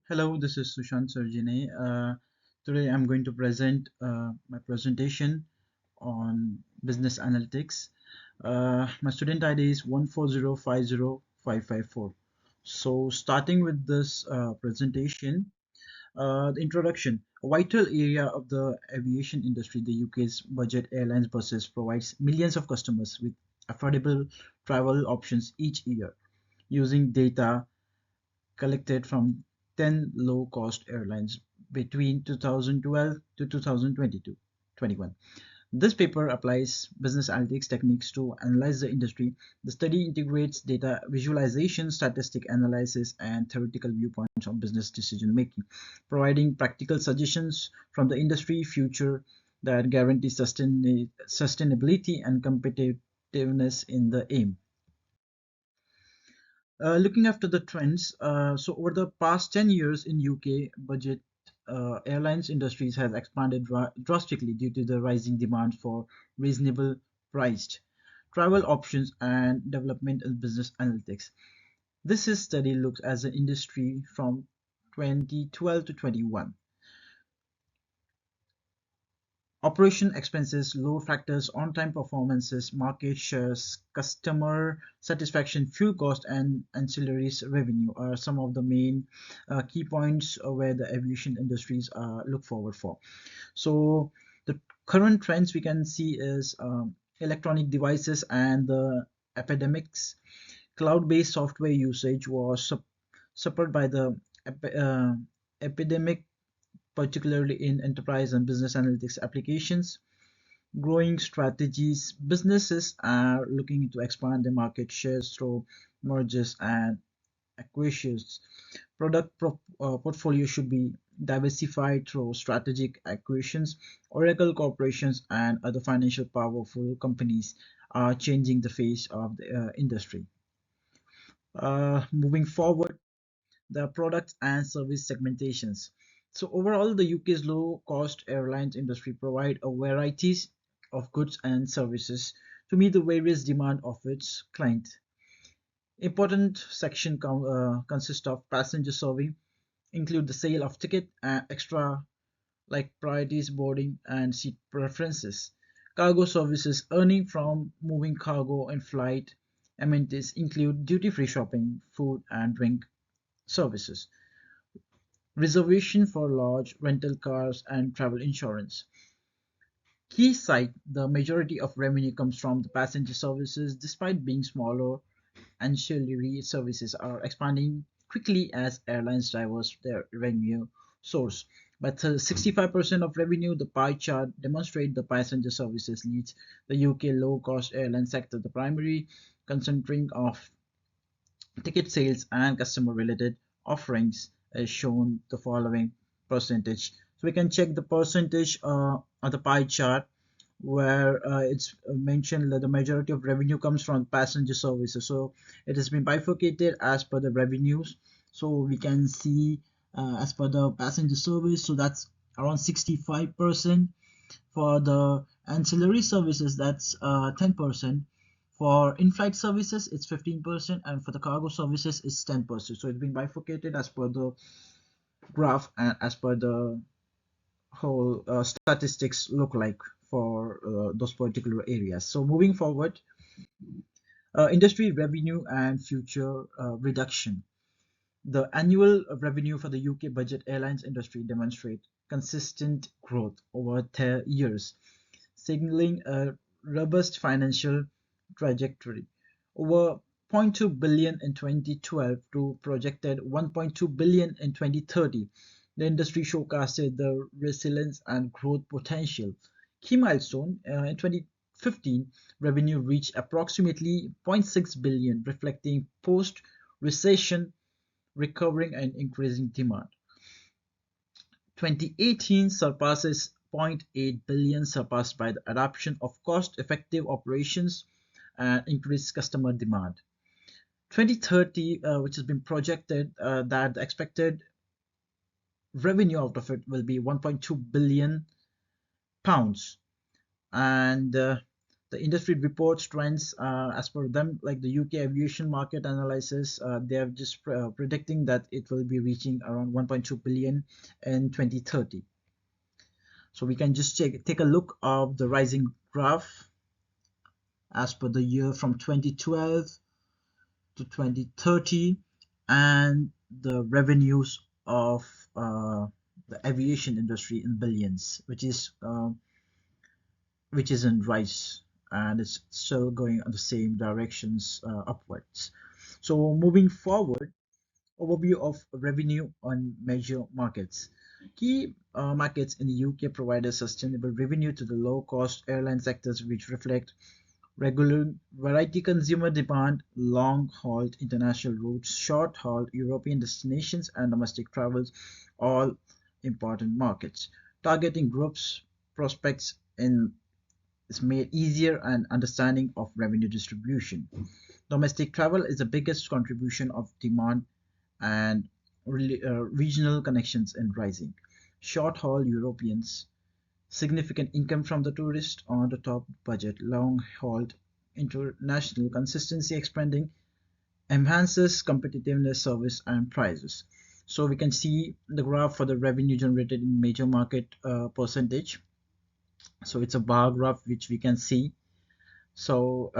Hello, this is Sushant Sarjine. Today I'm going to present my presentation on business analytics. My student ID is 140505554. So starting with this presentation, the introduction. A vital area of the aviation industry, the UK's budget airlines buses provides millions of customers with affordable travel options each year using data collected from 10 low-cost airlines between 2012 to 2022 21. This paper applies business analytics techniques to analyze the industry. The study integrates data visualization, statistic analysis, and theoretical viewpoints on business decision making, providing practical suggestions from the industry future that guarantee sustainability and competitiveness in the aim. Looking after the trends, so over the past 10 years in UK, budget airlines industries has expanded drastically due to the rising demand for reasonable priced travel options and development in business analytics. Study looks at the industry from 2012 to 21. Operation expenses, load factors, on-time performances, market shares, customer satisfaction, fuel cost, and ancillaries revenue are some of the main key points where the aviation industries look forward for. So the current trends we can see is electronic devices and the epidemics. Cloud-based software usage was supported by the epidemic, particularly in enterprise and business analytics applications. Growing strategies, businesses are looking to expand their market shares through mergers and acquisitions. Portfolio should be diversified through strategic acquisitions. Oracle corporations and other financial powerful companies are changing the face of the industry. Moving forward, the product and service segmentations. So overall, the UK's low-cost airlines industry provide a variety of goods and services to meet the various demand of its client. Important section consist of passenger serving, include the sale of ticket and extra like priorities boarding and seat preferences. Cargo services earning from moving cargo and flight amenities include duty-free shopping, food and drink services, reservation for large rental cars, and travel insurance. Key cite the majority of revenue comes from the passenger services, despite being smaller. Ancillary services are expanding quickly as airlines diversify their revenue source. But 65% of revenue, the pie chart demonstrate the passenger services leads the UK low-cost airline sector. The primary concentrating of ticket sales and customer-related offerings is shown the following percentage. So we can check the percentage on the pie chart where it's mentioned that the majority of revenue comes from passenger services. So it has been bifurcated as per the revenues. So we can see as per the passenger service, so that's around 65%. For the ancillary services, that's 10%. For in-flight services, it's 15%, and for the cargo services, it's 10%. So it's been bifurcated as per the graph and as per the whole statistics look like for those particular areas. So moving forward, industry revenue and future reduction. The annual revenue for the UK budget airlines industry demonstrate consistent growth over 10 years, signaling a robust financial trajectory. Over zero point 0.2 billion in 2012 to projected 1.2 billion in 2030. The industry showcased the resilience and growth potential. Key milestone in 2015, revenue reached approximately zero point 0.6 billion, reflecting post-recession recovering and increasing demand. 2018 surpasses zero point 0.8 billion, surpassed by the adoption of cost-effective operations and increased customer demand. 2030, which has been projected that the expected revenue out of it will be 1.2 billion pounds, and The industry reports trends as per them, like the UK aviation market analysis, they are just predicting that it will be reaching around 1.2 billion in 2030. So we can just take a look of the rising graph as per the year from 2012 to 2030, and the revenues of the aviation industry in billions, which is in rise, and it's still going on the same directions upwards. So moving forward, overview of revenue on major markets. Key markets in the UK provide a sustainable revenue to the low-cost airline sectors, which reflect regular variety consumer demand, long-haul international routes, short-haul European destinations, and domestic travels, all important markets. Targeting groups prospects in is made easier and understanding of revenue distribution. Domestic travel is the biggest contribution of demand, and regional connections in rising. Short-haul Europeans, significant income from the tourist on the top budget. Long-haul international consistency expanding enhances competitiveness, service, and prices. So we can see the graph for the revenue generated in major market percentage. So it's a bar graph which we can see. So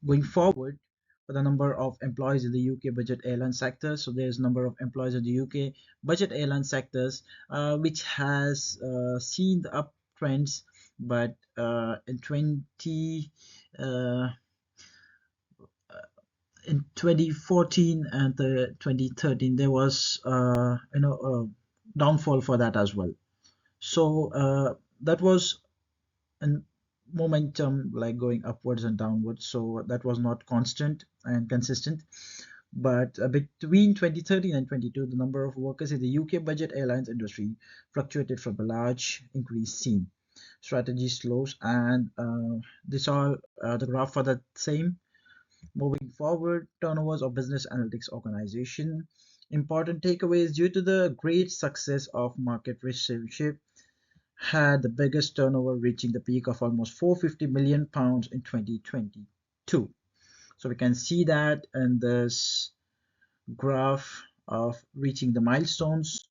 going forward, for the number of employees in the UK budget airline sector, so there's number of employees in the UK budget airline sectors, which has seen the uptrends, but uh, in 2014 and 2013 there was a downfall for that as well. So that was and momentum like going upwards and downwards, so that was not constant and consistent. But between 2013 and 22, the number of workers in the UK budget airlines industry fluctuated from a large increase seen. Strategy slows, and this all the graph for the same. Moving forward, turnovers of business analytics organization. Important takeaways: due to the great success of market research, had the biggest turnover, reaching the peak of almost 450 million pounds in 2022. So we can see that in this graph of reaching the milestones,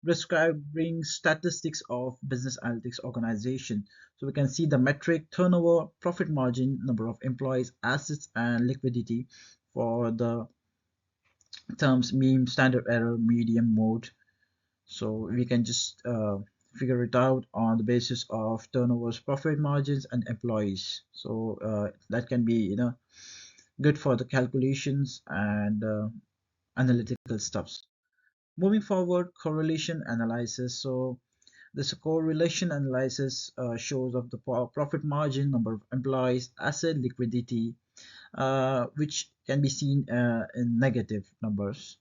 describing statistics of business analytics organization. So we can see the metric turnover, profit margin, number of employees, assets, and liquidity for the terms mean, standard error, medium, mode. So we can just figure it out on the basis of turnovers, profit margins, and employees. So that can be good for the calculations and analytical stuffs. Moving forward, correlation analysis. So this correlation analysis shows of the profit margin, number of employees, asset liquidity, which can be seen in negative numbers.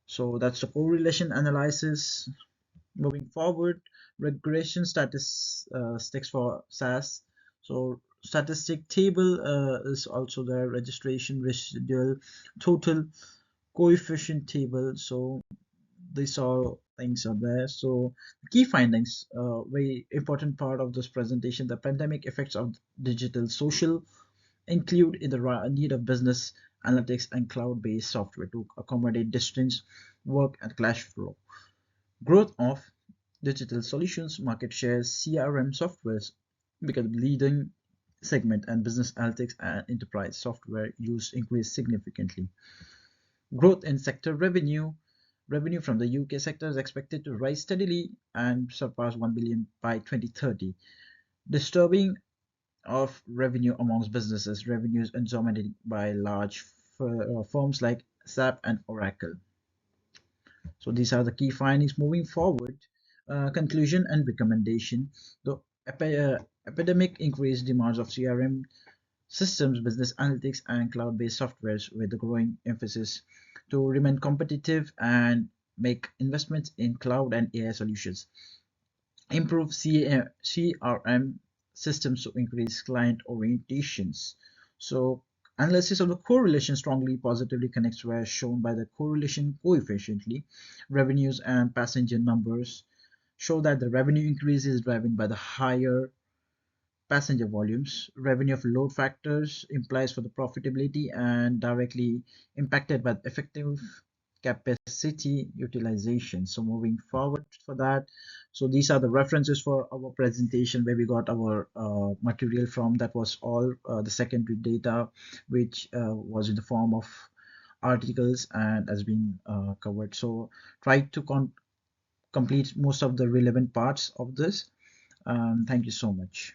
So that's the correlation analysis. Moving forward, regression statistics for SAS. So statistic table is also there, registration, residual, total, coefficient table. So these all things are there. So key findings, very important part of this presentation: the pandemic effects of digital social include in the need of business analytics and cloud-based software to accommodate distance work and cash flow. Growth of digital solutions, market shares, CRM softwares become leading segment, and business analytics and enterprise software use increased significantly. Growth in sector revenue. Revenue from the UK sector is expected to rise steadily and surpass 1 billion by 2030. Disturbing of revenue amongst businesses. Revenues is dominated by large firms like SAP and Oracle. So these are the key findings. Moving forward, conclusion and recommendation. The epidemic increased demands of CRM systems, business analytics, and cloud-based softwares, with a growing emphasis to remain competitive and make investments in cloud and AI solutions. Improve CRM systems to increase client orientations. So analysis of the correlation strongly positively connects were shown by the correlation coefficiently. Revenues and passenger numbers show that the revenue increase is driven by the higher passenger volumes. Revenue of load factors implies for the profitability and directly impacted by effective capacity utilization. So moving forward for that, so these are the references for our presentation where we got our material from. That was all the secondary data, which was in the form of articles and has been covered. So try to complete most of the relevant parts of this. Thank you so much.